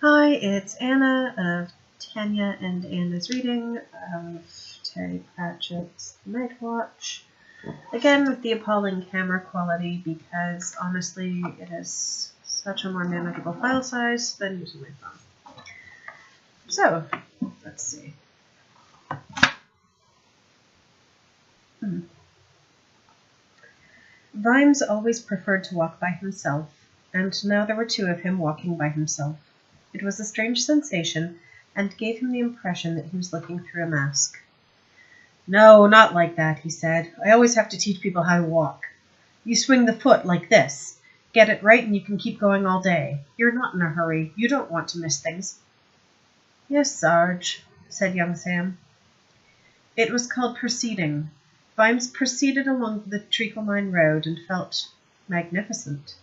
Hi, it's Anna of Tanya and Anna's reading of Terry Pratchett's Night Watch. Again with the appalling camera quality because honestly it is such a more manageable file size than using my phone. So, let's see. Vimes always preferred to walk by himself, and now there were two of him walking by himself. It was a strange sensation, and gave him the impression that he was looking through a mask. "No, not like that," he said. "I always have to teach people how to walk. You swing the foot like this. Get it right and you can keep going all day. You're not in a hurry. You don't want to miss things." "Yes, Sarge," said young Sam. It was called proceeding. Vimes proceeded along the Treacle Mine Road and felt magnificent.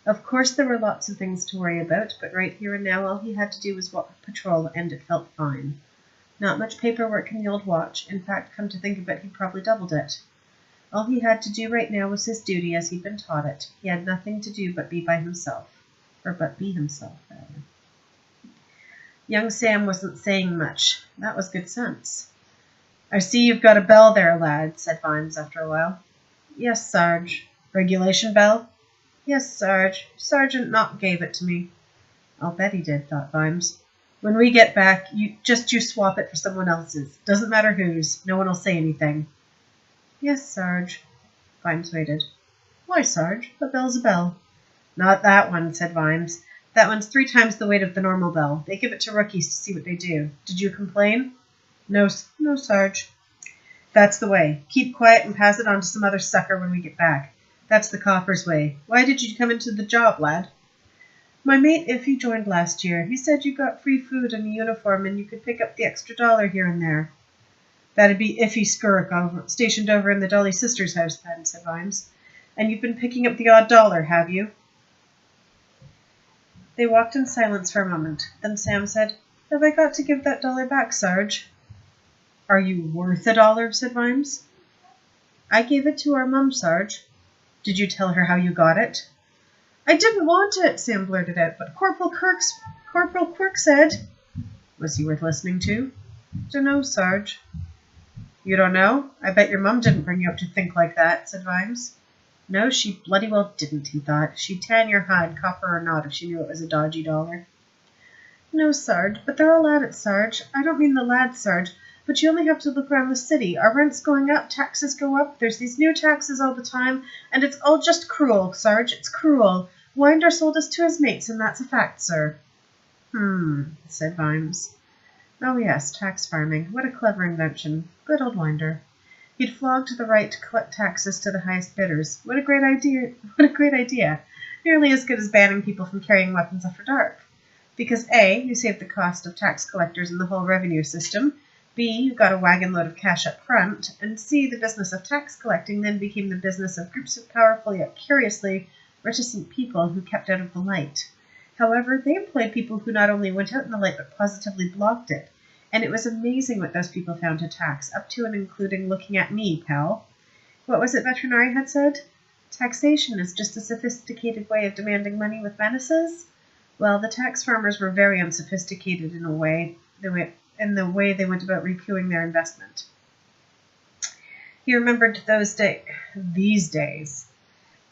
Of course there were lots of things to worry about, but right here and now all he had to do was walk patrol, and it felt fine. Not much paperwork in the old watch. In fact, come to think of it, he probably doubled it. All he had to do right now was his duty as he'd been taught it. He had nothing to do but be by himself. Or but be himself, rather. Young Sam wasn't saying much. That was good sense. "I see you've got a bell there, lad," said Vimes after a while. "Yes, Sarge." "Regulation bell?" "Yes, Sarge. Sergeant Knock gave it to me." "I'll bet he did," thought Vimes. "When we get back, you swap it for someone else's. Doesn't matter whose. No one will say anything." "Yes, Sarge." Vimes waited. "Why, Sarge? A bell's a bell." "Not that one," said Vimes. "That one's 3 times the weight of the normal bell. They give it to rookies to see what they do. Did you complain?" No, Sarge." "That's the way. Keep quiet and pass it on to some other sucker when we get back. That's the copper's way. Why did you come into the job, lad?" "My mate Iffy joined last year. He said you got free food and a uniform and you could pick up the extra $1 here and there." "That'd be Iffy Skurrock, stationed over in the Dolly Sisters' house then," said Vimes. "And you've been picking up the odd $1, have you?" They walked in silence for a moment. Then Sam said, "Have I got to give that $1 back, Sarge?" "Are you worth a $1?" said Vimes. "I gave it to our mum, Sarge." "Did you tell her how you got it?" "I didn't want it," Sam blurted out, "but Corporal Quirk said—" "Was he worth listening to?" "Dunno, Sarge." "You don't know? I bet your mum didn't bring you up to think like that," said Vimes. No, she bloody well didn't, he thought. She'd tan your hide, copper or not, if she knew it was a dodgy $1. "No, Sarge, but they're all at it, Sarge. I don't mean the lads, Sarge, but you only have to look around the city. Our rent's going up, taxes go up, there's these new taxes all the time, and it's all just cruel, Sarge, it's cruel. Winder sold us to his mates, and that's a fact, sir." Said Vimes. Oh yes, tax farming. What a clever invention. Good old Winder. He'd flogged the right to collect taxes to the highest bidders. What a great idea. What a great idea. Nearly as good as banning people from carrying weapons after dark. Because A, you saved the cost of tax collectors and the whole revenue system. B, you got a wagon load of cash up front. And C, the business of tax collecting then became the business of groups of powerful yet curiously reticent people who kept out of the light. However, they employed people who not only went out in the light but positively blocked it. And it was amazing what those people found to tax, up to and including looking at me, pal. What was it Veterinary had said? Taxation is just a sophisticated way of demanding money with menaces? Well, the tax farmers were very unsophisticated in the way they went about recouping their investment. He remembered these days.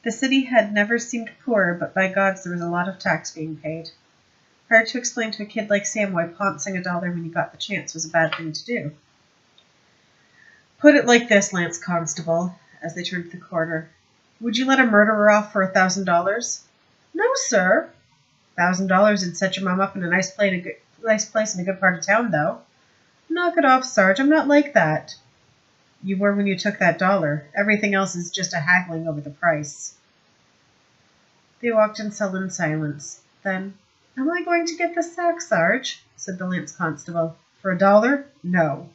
The city had never seemed poorer, but by gods there was a lot of tax being paid. Hard to explain to a kid like Sam why pouncing a $1 when you got the chance was a bad thing to do. "Put it like this, Lance Constable," as they turned the corner. "Would you let a murderer off for $1,000? "No, sir." $1,000 would set your mum up in a nice place in a good part of town, though. "Knock it off, Sarge. I'm not like that." "You were when you took that $1. Everything else is just a haggling over the price." They walked in sullen silence. Then, "Am I going to get the sack, Sarge?" said the Lance Constable. "For $1? No."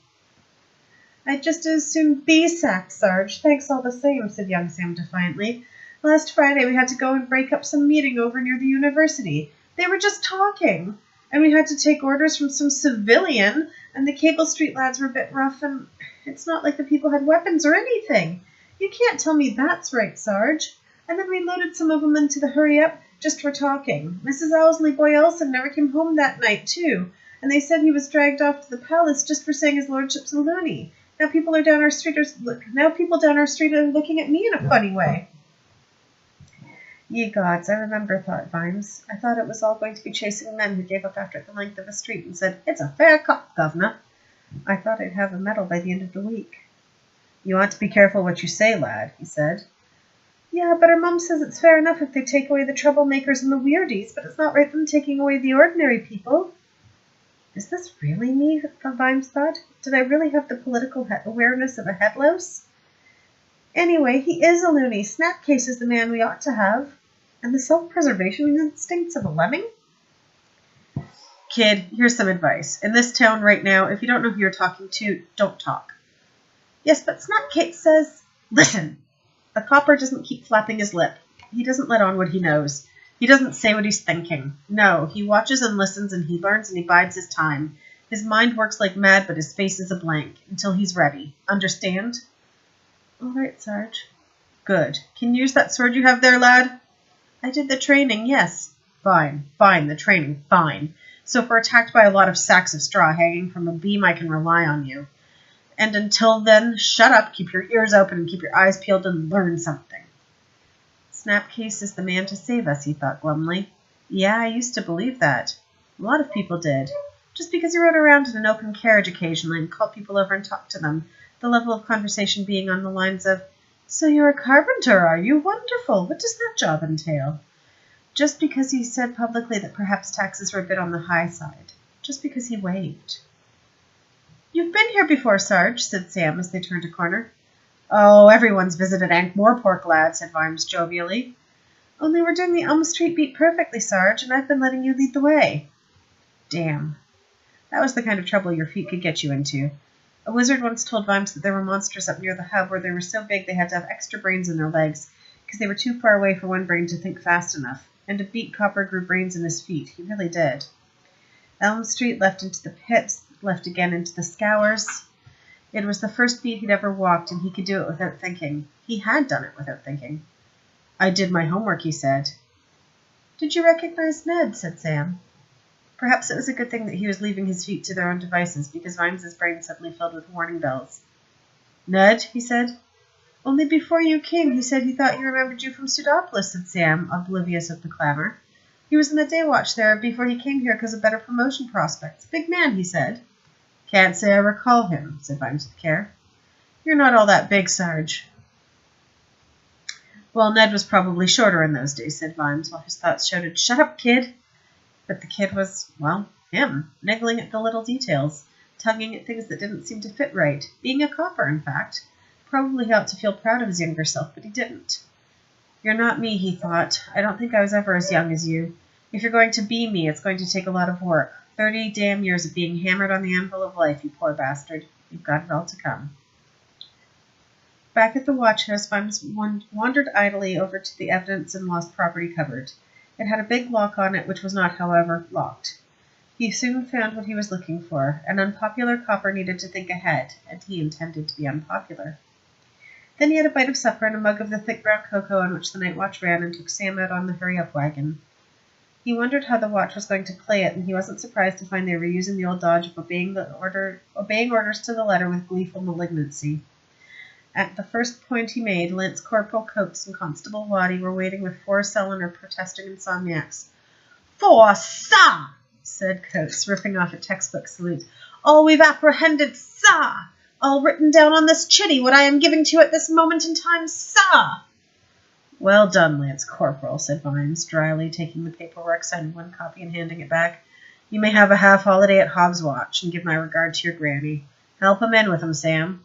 "I'd just as soon be sacked, Sarge. Thanks all the same," said young Sam defiantly. "Last Friday we had to go and break up some meeting over near the university. They were just talking. And we had to take orders from some civilian, and the Cable Street lads were a bit rough, and it's not like the people had weapons or anything. You can't tell me that's right, Sarge. And then we loaded some of them into the hurry-up just for talking. Mrs. Owsley Boylston never came home that night, too, and they said he was dragged off to the palace just for saying his lordship's a loony. Now people down our street are looking at me in a funny way. Ye gods, I remember, thought Vimes. I thought it was all going to be chasing men who gave up after the length of a street and said, "It's a fair cop, governor." I thought I'd have a medal by the end of the week. "You ought to be careful what you say, lad," he said. "Yeah, but our mum says it's fair enough if they take away the troublemakers and the weirdies, but it's not right them taking away the ordinary people." Is this really me? Vimes thought. Did I really have the political awareness of a head louse? Anyway, he is a loony. Snapcase is the man we ought to have. And the self-preservation instincts of a lemming? Kid, here's some advice. In this town right now, if you don't know who you're talking to, don't talk. Yes, but Snapcase says... Listen! A copper doesn't keep flapping his lip. He doesn't let on what he knows. He doesn't say what he's thinking. No, he watches and listens and he learns and he bides his time. His mind works like mad, but his face is a blank, until he's ready. Understand? All right, Sarge. Good. Can you use that sword you have there, lad? I did the training, yes. Fine, the training, fine. So if we're attacked by a lot of sacks of straw hanging from a beam, I can rely on you. And until then, shut up, keep your ears open, and keep your eyes peeled and learn something. Snapcase is the man to save us, he thought glumly. Yeah, I used to believe that. A lot of people did. Just because he rode around in an open carriage occasionally and called people over and talked to them, the level of conversation being on the lines of, "So you're a carpenter, are you? Wonderful. What does that job entail?" Just because he said publicly that perhaps taxes were a bit on the high side. Just because he waved. "You've been here before, Sarge," said Sam as they turned a corner. "Oh, everyone's visited Ankh-Morpork, lad," said Vimes jovially. "Only we're doing the Elm Street beat perfectly, Sarge, and I've been letting you lead the way." Damn. That was the kind of trouble your feet could get you into. A wizard once told Vimes that there were monsters up near the hub where they were so big they had to have extra brains in their legs, because they were too far away for one brain to think fast enough, and to beat Copper grew brains in his feet. He really did. Elm Street left into the pits, left again into the scours. It was the first beat he'd ever walked, and he could do it without thinking. He had done it without thinking. "I did my homework," he said. "Did you recognize Ned?" said Sam. Perhaps it was a good thing that he was leaving his feet to their own devices, because Vimes's brain suddenly filled with warning bells. "Ned," he said. "Only before you came, he said he thought he remembered you from Pseudopolis," said Sam, oblivious of the clamor. "He was in the day watch there before he came here because of better promotion prospects. Big man, he said." "Can't say I recall him," said Vimes with care. "You're not all that big, Sarge." "Well, Ned was probably shorter in those days," said Vimes, while his thoughts shouted, "Shut up, kid!" But the kid was, well, him, niggling at the little details, tugging at things that didn't seem to fit right, being a copper, in fact. Probably he ought to feel proud of his younger self, but he didn't. "You're not me," he thought. "I don't think I was ever as young as you. If you're going to be me, it's going to take a lot of work. 30 damn years of being hammered on the anvil of life, you poor bastard. You've got it all to come." Back at the watch house, Vimes wandered idly over to the evidence and lost property cupboard. It had a big lock on it, which was not, however, locked. He soon found what he was looking for. An unpopular copper needed to think ahead, and he intended to be unpopular. Then he had a bite of supper and a mug of the thick brown cocoa on which the night watch ran, and took Sam out on the hurry-up wagon. He wondered how the watch was going to play it, and he wasn't surprised to find they were using the old dodge of obeying orders to the letter with gleeful malignancy. At the first point he made, Lance Corporal Coates and Constable Waddy were waiting with 4 sullen or protesting insomniacs. "For, sir," said Coates, ripping off a textbook salute. "All we've apprehended, sir! All written down on this chitty, what I am giving to you at this moment in time, sir!" "Well done, Lance Corporal," said Vimes, dryly, taking the paperwork, signing one copy and handing it back. "You may have a half-holiday at Hobbs' watch, and give my regard to your granny. Help him in with him, Sam."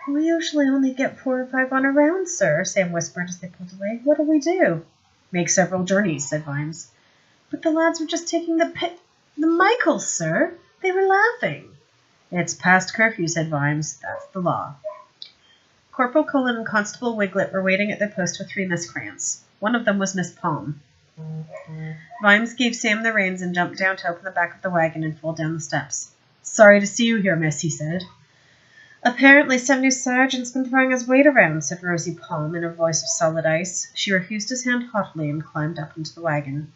"We usually only get 4 or 5 on a round, sir," Sam whispered as they pulled away. "What'll we do?" "Make several journeys," said Vimes. "But the lads were just taking the Michaels, sir. They were laughing." "It's past curfew," said Vimes. "That's the law." Corporal Cullen and Constable Wiglet were waiting at their post with 3 miscreants. One of them was Miss Palm. Vimes gave Sam the reins and jumped down to open the back of the wagon and fold down the steps. "Sorry to see you here, miss," he said. Apparently some new sergeant's been throwing his weight around, said Rosie Palm in a voice of solid ice. She refused his hand haughtily and climbed up into the wagon.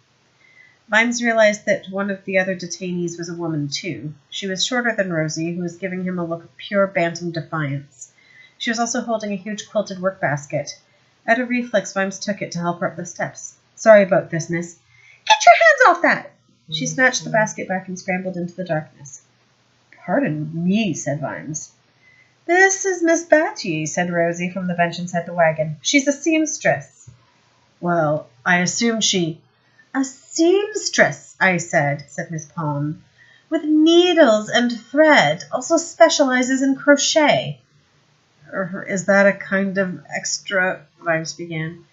Vimes realized that one of the other detainees was a woman, too. She was shorter than Rosie, who was giving him a look of pure bantam defiance. She was also holding a huge quilted work basket. At a reflex, Vimes took it to help her up the steps. Sorry about this, miss. Get your hands off that! She snatched the basket back and scrambled into the darkness. Pardon me, said Vimes. This is Miss Batchy, said Rosie from the bench inside the wagon. She's a seamstress. Well, I assume she... A seamstress, I said Miss Palm. With needles and thread, also specializes in crochet. Is that a kind of extra... Vimes began.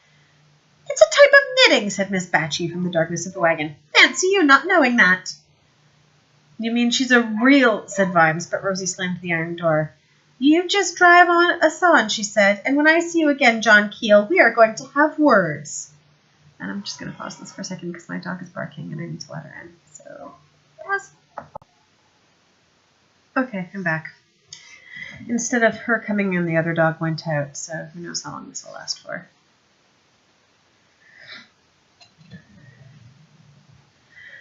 It's a type of knitting, said Miss Batchy from the darkness of the wagon. Fancy you not knowing that. You mean she's a real... said Vimes, but Rosie slammed the iron door. You just drive us on, she said, and when I see you again, John Keel, we are going to have words. And I'm just going to pause this for a second because my dog is barking and I need to let her in. So, pause. Okay, I'm back. Instead of her coming in, the other dog went out, so who knows how long this will last for.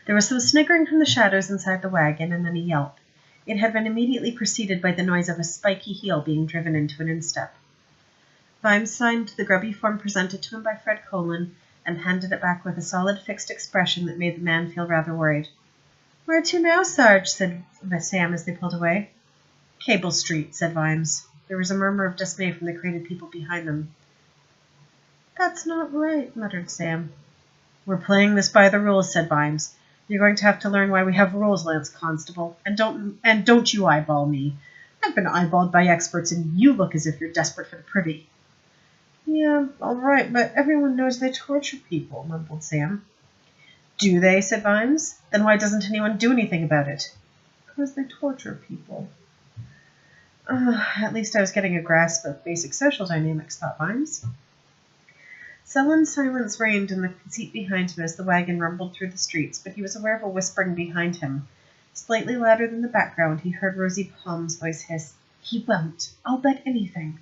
There was some sniggering from the shadows inside the wagon and then a yelp. It had been immediately preceded by the noise of a spiky heel being driven into an instep. Vimes signed the grubby form presented to him by Fred Colin and handed it back with a solid, fixed expression that made the man feel rather worried. Where to now, Sarge? Said Sam as they pulled away. Cable Street, said Vimes. There was a murmur of dismay from the crated people behind them. That's not right, muttered Sam. We're playing this by the rules, said Vimes. You're going to have to learn why we have rules, Lance Constable, and don't you eyeball me. I've been eyeballed by experts, and you look as if you're desperate for the privy. Yeah, all right, but everyone knows they torture people, mumbled Sam. Do they? Said Vimes. Then why doesn't anyone do anything about it? Because they torture people. At least I was getting a grasp of basic social dynamics, thought Vimes. Sullen silence reigned in the seat behind him as the wagon rumbled through the streets, but he was aware of a whispering behind him. Slightly louder than the background, he heard Rosie Palm's voice hiss, He won't. I'll bet anything.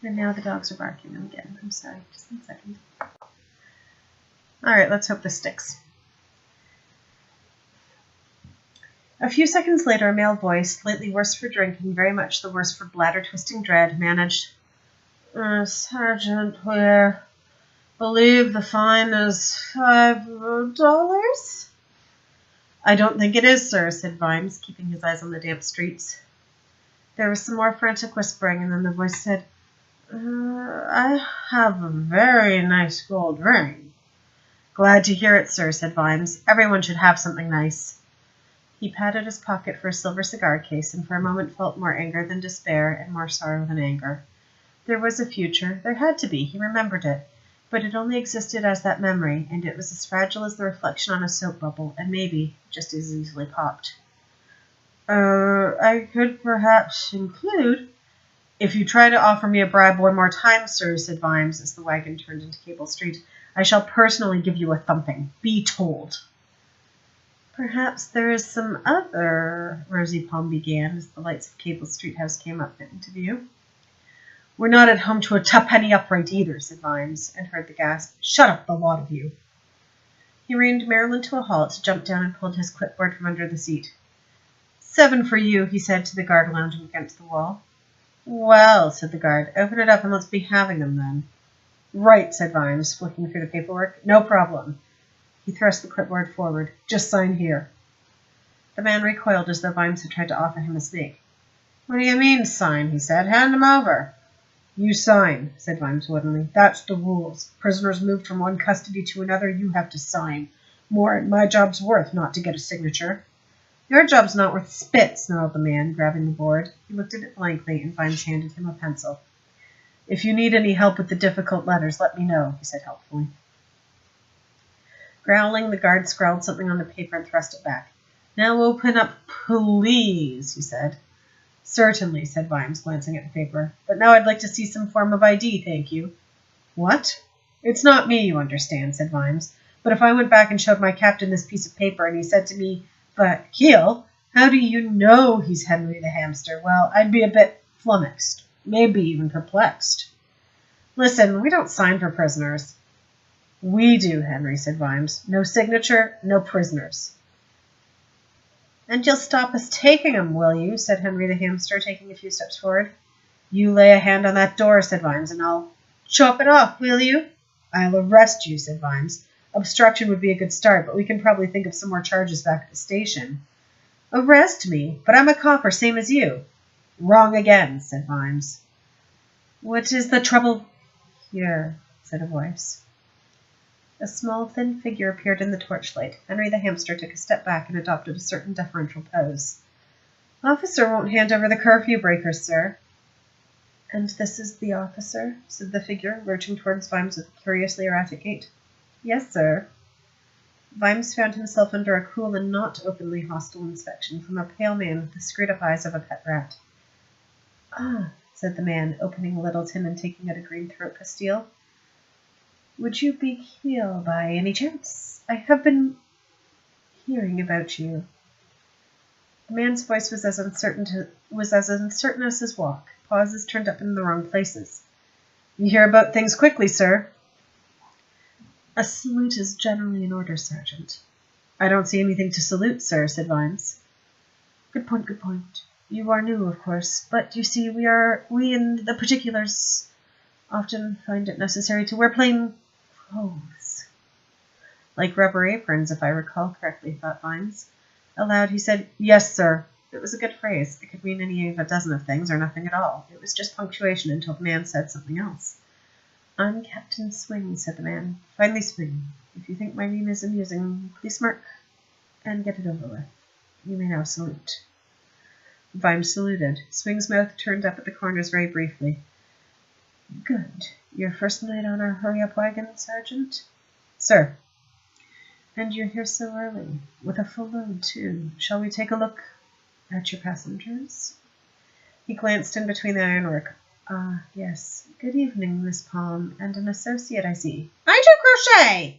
And now the dogs are barking again. I'm sorry. Just 1 second. All right, let's hope this sticks. A few seconds later, a male voice, slightly worse for drink and very much the worse for bladder-twisting dread, managed, Sergeant, we believe the fine is $5. I don't think it is, sir, said Vimes, keeping his eyes on the damp streets. There was some more frantic whispering, and then the voice said, I have a very nice gold ring. Glad to hear it, sir, said Vimes. Everyone should have something nice. He patted his pocket for a silver cigar case, and for a moment felt more anger than despair, and more sorrow than anger. There was a future. There had to be. He remembered it. But it only existed as that memory, and it was as fragile as the reflection on a soap bubble, and maybe just as easily popped. I could perhaps include... If you try to offer me a bribe one more time, sir, said Vimes as the wagon turned into Cable Street, I shall personally give you a thumping. Be told. Perhaps there is some other... Rosie Palm began as the lights of Cable Street House came up into view. We're not at home to a tuppenny upright either, said Vimes, and heard the gasp. Shut up, the lot of you. He reined Marilyn to a halt, jumped down and pulled his clipboard from under the seat. 7 for you, he said to the guard lounging against the wall. Well, said the guard, open it up and let's be having them then. Right, said Vimes, flicking through the paperwork. No problem. He thrust the clipboard forward. Just sign here. The man recoiled as though Vimes had tried to offer him a snake. What do you mean, sign? He said. Hand him over. You sign, said Vimes woodenly. That's the rules. Prisoners moved from one custody to another, you have to sign. More than my job's worth not to get a signature. Your job's not worth spit, snarled the man, grabbing the board. He looked at it blankly, and Vimes handed him a pencil. If you need any help with the difficult letters, let me know, he said helpfully. Growling, the guard scrawled something on the paper and thrust it back. Now open up, please, he said. Certainly, said Vimes, glancing at the paper. But now I'd like to see some form of ID, thank you. What? It's not me, you understand, said Vimes. But if I went back and showed my captain this piece of paper and he said to me, but, Keel, How do you know he's Henry the hamster? Well, I'd be a bit flummoxed, maybe even perplexed. Listen, we don't sign for prisoners. We do, Henry, said Vimes. No signature, no prisoners. And you'll stop us taking 'em, will you? Said Henry the hamster, taking a few steps forward. You lay a hand on that door, said Vimes, and I'll chop it off, will you? I'll arrest you, said Vimes. Obstruction would be a good start, but we can probably think of some more charges back at the station. Arrest me? But I'm a copper, same as you. Wrong again, said Vimes. What is the trouble here? Said a voice. A small, thin figure appeared in the torchlight. Henry the hamster took a step back and adopted a certain deferential pose. Officer won't hand over the curfew breakers, sir. And this is the officer? Said the figure, lurching towards Vimes with a curiously erratic gait. Yes, sir. Vimes found himself under a cool and not openly hostile inspection from a pale man with the screwed-up eyes of a pet rat. Ah, said the man, opening a little tin and taking out a green throat pastille. Would you be Keel by any chance? I have been hearing about you. The man's voice was as uncertain as his walk, pauses turned up in the wrong places. You hear about things quickly, sir. A salute is generally in order, Sergeant. I don't see anything to salute, sir, said Vimes. Good point, good point. You are new, of course, but you see, we in the particulars often find it necessary to wear plain clothes. Like rubber aprons, if I recall correctly, thought Vimes. Aloud he said, Yes, sir. It was a good phrase. It could mean any of a dozen of things or nothing at all. It was just punctuation until the man said something else. I'm Captain Swing, said the man. Finally, Swing. If you think my name is amusing, please smirk and get it over with. You may now salute. Vimes saluted. Swing's mouth turned up at the corners very briefly. Good. Your first night on our hurry-up wagon, Sergeant? Sir. And you're here so early, with a full load, too. Shall we take a look at your passengers? He glanced in between the ironwork. Ah, yes. Good evening, Miss Palm, and an associate, I see. I do crochet!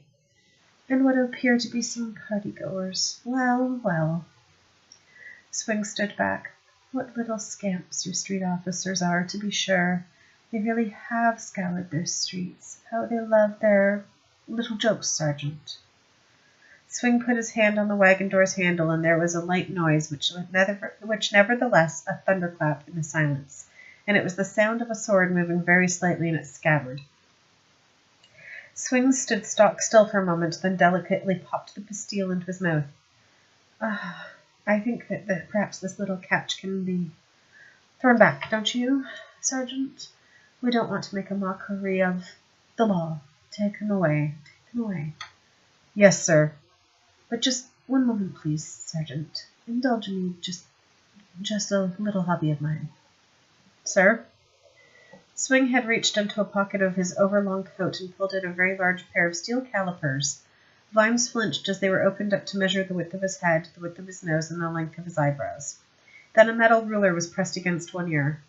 And what appear to be some party-goers. Well, well. Swing stood back. What little scamps your street officers are, to be sure. They really have scoured their streets. How they love their little jokes, Sergeant. Swing put his hand on the wagon door's handle, and there was a light noise, which nevertheless a thunderclap in the silence, and it was the sound of a sword moving very slightly in its scabbard. Swing stood stock still for a moment, then delicately popped the pastille into his mouth. Ah, I think that perhaps this little catch can be thrown back, don't you, Sergeant? We don't want to make a mockery of the law. Take him away. Take him away. Yes, sir. But just one moment, please, Sergeant. Indulge me, just a little hobby of mine. Sir? Swing had reached into a pocket of his overlong coat and pulled out a very large pair of steel calipers. Vimes flinched as they were opened up to measure the width of his head, the width of his nose, and the length of his eyebrows. Then a metal ruler was pressed against one ear.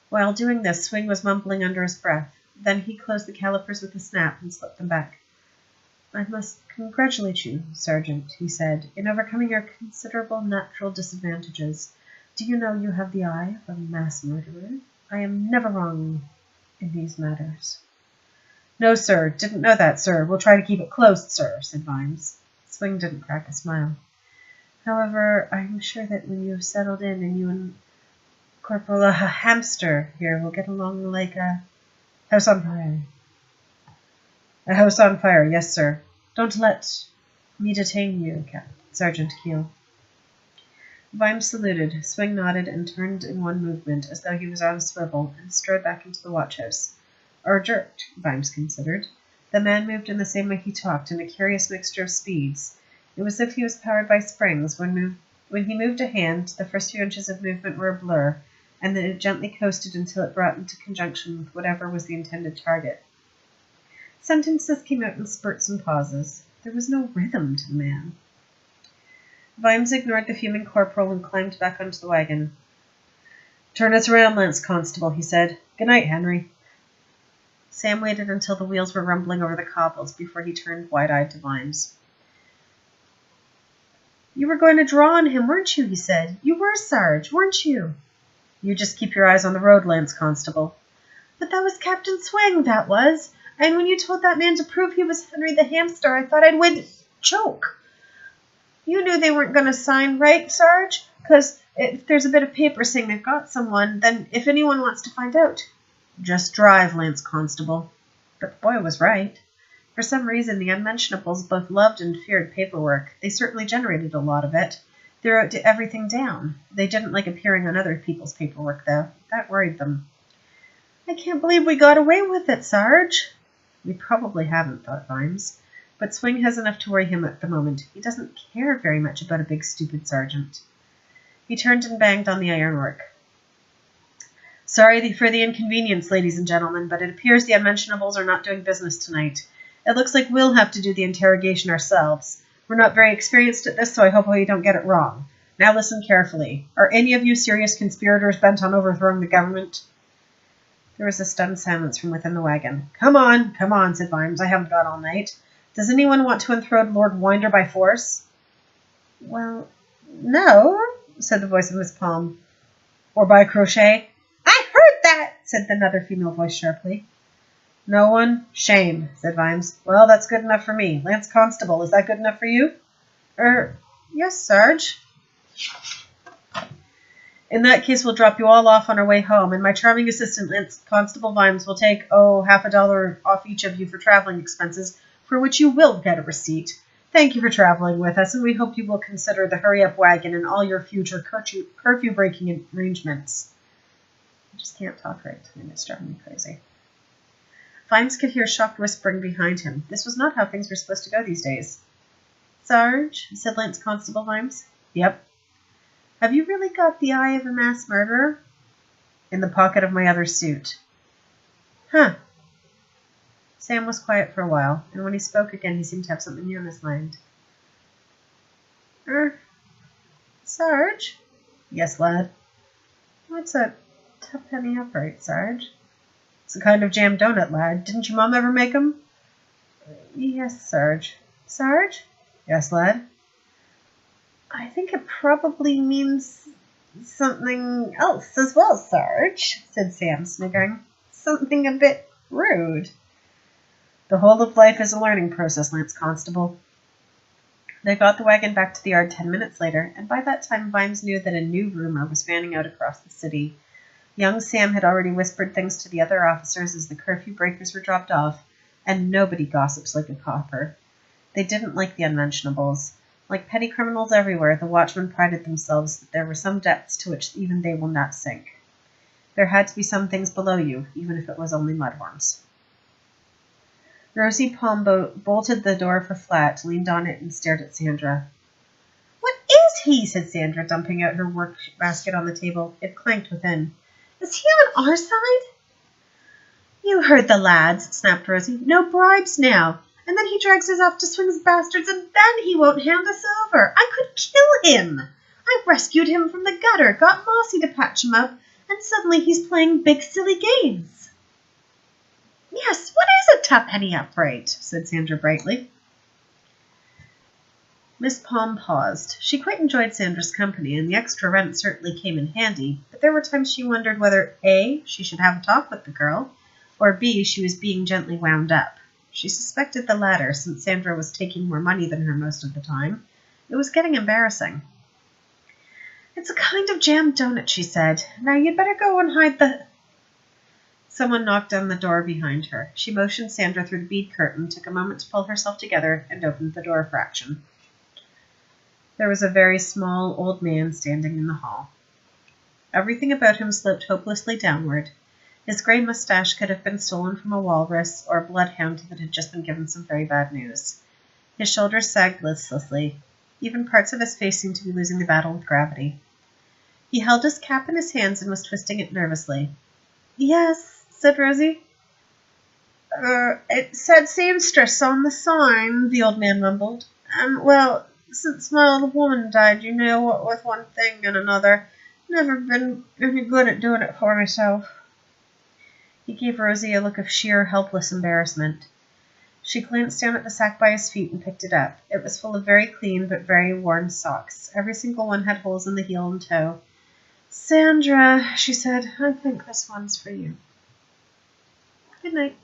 While doing this, Swing was mumbling under his breath. Then he closed the calipers with a snap and slipped them back. I must congratulate you, Sergeant, he said, in overcoming your considerable natural disadvantages. Do you know you have the eye of a mass murderer? I am never wrong in these matters. No, sir, didn't know that, sir. We'll try to keep it close, sir, said Vimes. Swing didn't crack a smile. However, I'm sure that when you have settled in and you and Corporal Hamster here will get along like a house on fire. A house on fire, yes, sir. Don't let me detain you, Sergeant Keel. Vimes saluted, Swing nodded, and turned in one movement, as though he was on a swivel, and strode back into the watch-house. Or jerked, Vimes considered. The man moved in the same way he talked, in a curious mixture of speeds. It was as if he was powered by springs. When he moved a hand, the first few inches of movement were a blur, and then it gently coasted until it brought into conjunction with whatever was the intended target. Sentences came out in spurts and pauses. There was no rhythm to the man. Vimes ignored the fuming corporal and climbed back onto the wagon. Turn us around, Lance Constable, he said. Good night, Henry. Sam waited until the wheels were rumbling over the cobbles before he turned wide-eyed to Vimes. You were going to draw on him, weren't you, he said. You were, Sarge, weren't you? You just keep your eyes on the road, Lance Constable. But that was Captain Swing, that was. And when you told that man to prove he was Henry the Hamster, I thought I'd choke. You knew they weren't going to sign, right, Sarge? Because if there's a bit of paper saying they've got someone, then if anyone wants to find out. Just drive, Lance Constable. But the boy was right. For some reason, the Unmentionables both loved and feared paperwork. They certainly generated a lot of it. They wrote everything down. They didn't like appearing on other people's paperwork, though. That worried them. I can't believe we got away with it, Sarge. We probably haven't, thought Vimes. But Swing has enough to worry him at the moment. He doesn't care very much about a big stupid sergeant. He turned and banged on the ironwork. Sorry for the inconvenience, ladies and gentlemen, but it appears the Unmentionables are not doing business tonight. It looks like we'll have to do the interrogation ourselves. We're not very experienced at this, so I hope we don't get it wrong. Now listen carefully. Are any of you serious conspirators bent on overthrowing the government? There was a stunned silence from within the wagon. Come on, said Vimes. I haven't got all night. Does anyone want to enthrow Lord Winder by force? Well, no, said the voice of Miss Palm. Or by crochet? I heard that, said another female voice sharply. No one? Shame, said Vimes. Well, that's good enough for me. Lance Constable, is that good enough for you? Yes, Sarge. In that case, we'll drop you all off on our way home, and my charming assistant, Lance Constable Vimes, will take, $50 off each of you for traveling expenses, for which you will get a receipt. Thank you for traveling with us, and we hope you will consider the hurry-up wagon in all your future curfew-breaking arrangements. I just can't talk right, and it's driving me crazy. Vimes could hear shocked whispering behind him. This was not how things were supposed to go these days. Sarge, said Lance Constable Vimes. Yep. Have you really got the eye of a mass murderer? In the pocket of my other suit. Huh. Sam was quiet for a while, and when he spoke again, he seemed to have something new in his mind. Sarge? Yes, lad. What's a tuppenny upright, Sarge? It's a kind of jam donut, lad. Didn't your mom ever make 'em? Yes, Sarge. Sarge? Yes, lad. I think it probably means something else as well, Sarge, said Sam, sniggering. Something a bit rude. The whole of life is a learning process, Lance Constable. They got the wagon back to the yard 10 minutes later, and by that time Vimes knew that a new rumor was fanning out across the city. Young Sam had already whispered things to the other officers as the curfew breakers were dropped off, and nobody gossips like a copper. They didn't like the Unmentionables. Like petty criminals everywhere, the watchmen prided themselves that there were some depths to which even they will not sink. There had to be some things below you, even if it was only mudworms. Rosie Palm bolted the door of her flat, leaned on it, and stared at Sandra. What is he? Said Sandra, dumping out her work basket on the table. It clanked within. Is he on our side? You heard the lads, snapped Rosie. No bribes now. And then he drags us off to Swing's bastards, and then he won't hand us over. I could kill him. I rescued him from the gutter, got Mossy to patch him up, and suddenly he's playing big silly games. Yes, what is a tuppenny upright? Said Sandra brightly. Miss Palm paused. She quite enjoyed Sandra's company, and the extra rent certainly came in handy, but there were times she wondered whether A, she should have a talk with the girl, or B, she was being gently wound up. She suspected the latter, since Sandra was taking more money than her most of the time. It was getting embarrassing. It's a kind of jam donut, she said. Now you'd better go and hide the... Someone knocked on the door behind her. She motioned Sandra through the bead curtain, took a moment to pull herself together, and opened the door a fraction. There was a very small old man standing in the hall. Everything about him sloped hopelessly downward. His grey moustache could have been stolen from a walrus or a bloodhound that had just been given some very bad news. His shoulders sagged listlessly. Even parts of his face seemed to be losing the battle with gravity. He held his cap in his hands and was twisting it nervously. Yes, said Rosie. It said seamstress on the sign, the old man mumbled. And, well, since my old woman died, you know, what with one thing and another, never been any good at doing it for myself. He gave Rosie a look of sheer, helpless embarrassment. She glanced down at the sack by his feet and picked it up. It was full of very clean but very worn socks. Every single one had holes in the heel and toe. "Sandra," she said, "I think this one's for you. Good night."